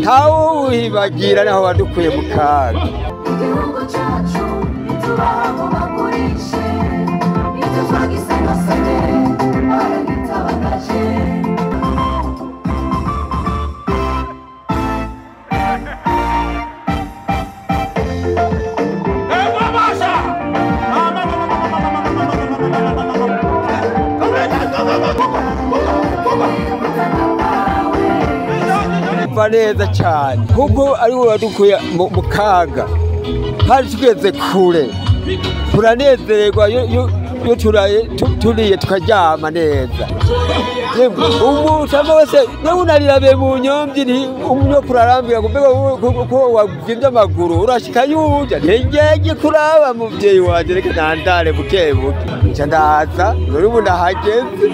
ntawuhibagira naho wadukuye mu kaga. Neza cyane kuko ari wowe wadukuye mu kaga hari tugeze kure turanezererwa yo turiye tukaryama neza umuntu wese nawe unarirabe mu nyombi umwe kurarambira ko wavimye amaguru urashika yuja ngeje kuraba muvyeyi wanje reka nandare bukebuke nca ndaza nuri ubu ndahageze.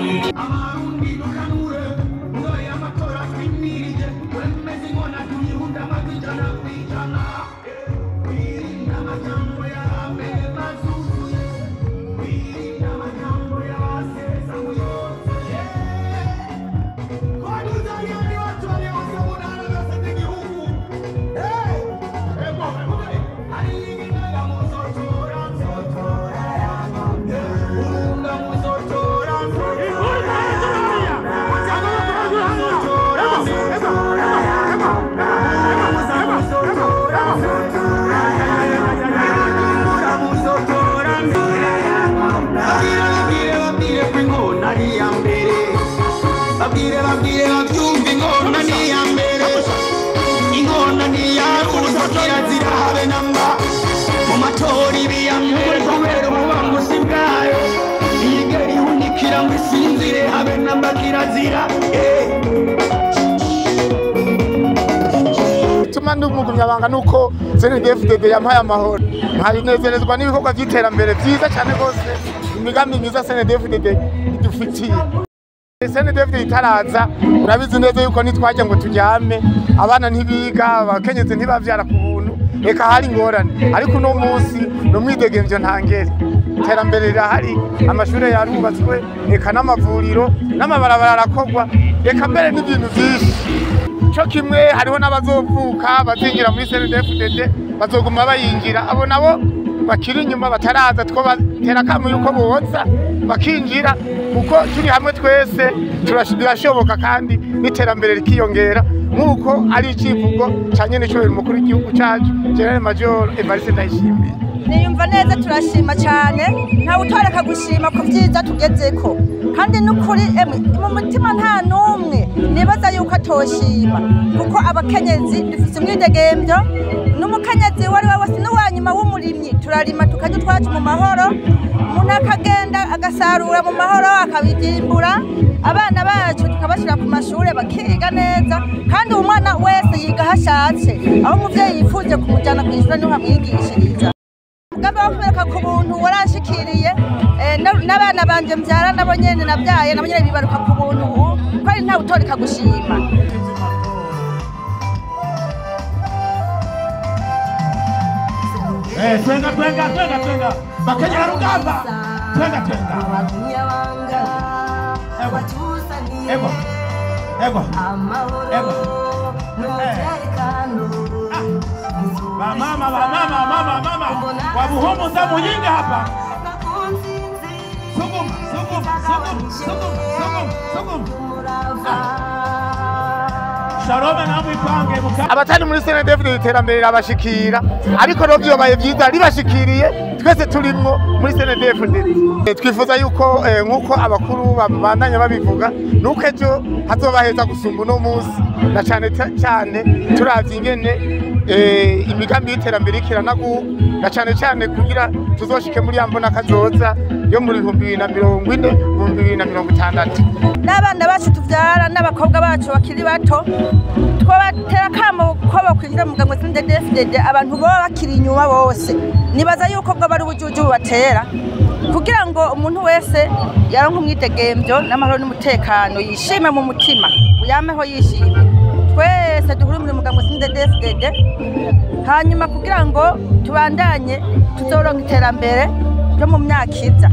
Tuma n'umugumyabanga nuko CNDD-FDD yampaye amahoro nkarinezerezwa n'ibikorwa by'iterambere byiza cyane rwose imigambi myiza CNDD-FDD idufitiye. CNDD-FDD itaraza urabizi neza yuko nitwaje ngo tujyame abana ntibiga abakenyezi ntibavyara ku buntu reka hari ingorane ariko uno munsi no mwidegemvyo ntangere iterambere rirahari amashuri yarubatswe reka n'amavuriro n'amabarabara arakorwa reka mbere n'ibintu byinshi cyo kimwe hariho n'abazovuka bazingira muri CNDD-FDD bazoguma bayingira abo nabo bakiri inyuma bataraza two batera kamu yuko boza bakinjira kuko turi hamwe twese turashoboka kandi n'iterambere rikiyongera nkuko ari icivugo cyanye n'ico mukuru w'igihugu cyacu General Major Evariste Ndayishimiye. Niyumva neza turashima cyane ntawe utoreka gushima ku byiza tugezeko kandi n'ukuri mu mutima nta numwe nibaza yuko atoshima kuko abakenyezi dufite imwidegemvyo n'umukenyezi wari wose n'uwanyuma w'umurimyi turarima tukajya twacu mu mahoro umuntu akagenda agasarura mu mahoro akabigimbura abana bacu tukabashira ku mashuri bakiga neza kandi umwana wese yiga hashatse aho umuvyeyi yifuje kumujyana ku ishuri niho amwigishiriza. Gabavuka ku buntu warashikiriye n'abana banje mbyara nabo nyene nabyaye nabo nyene bibaruka ku buntu kwari nta utoreka gushima. Twenga bakenya rugamba twenga mama wabuhomo za muyinga hapa suguma Sharome namwe ipange abatari muri CNDD-FDD iterambere abashikira ariko no byobaye byiza ribashikiriye twese turimwo muri CNDD-FDD. Twifuza yuko nkuko abakuru babandanya babivuga nuko ejo hazobaheza gusumba no munsi na cyane turavye ingene imigambi y'iterambere ikiranagu na cyane kugira tuzoshike muri yambona kazoza yo muri 2040 2060. N'abana bacu tuvyara n'abakobwa bacu bakiri bato twabatera kamo ko bakwinjira mu mugambwe CNDD-FDD abantu bo bakiri inyuma bose nibaza yuko bwo bari ubujuju batera kugira ngo umuntu wese yaronka umwidegemvyo n'amahoro n'umutekano yishime mu mutima uyameho yishime twese duhuri muri mugambwe CNDD-FDD hanyuma kugira ngo tubandanye tuzoronka iterambere ryo mu myaka iza.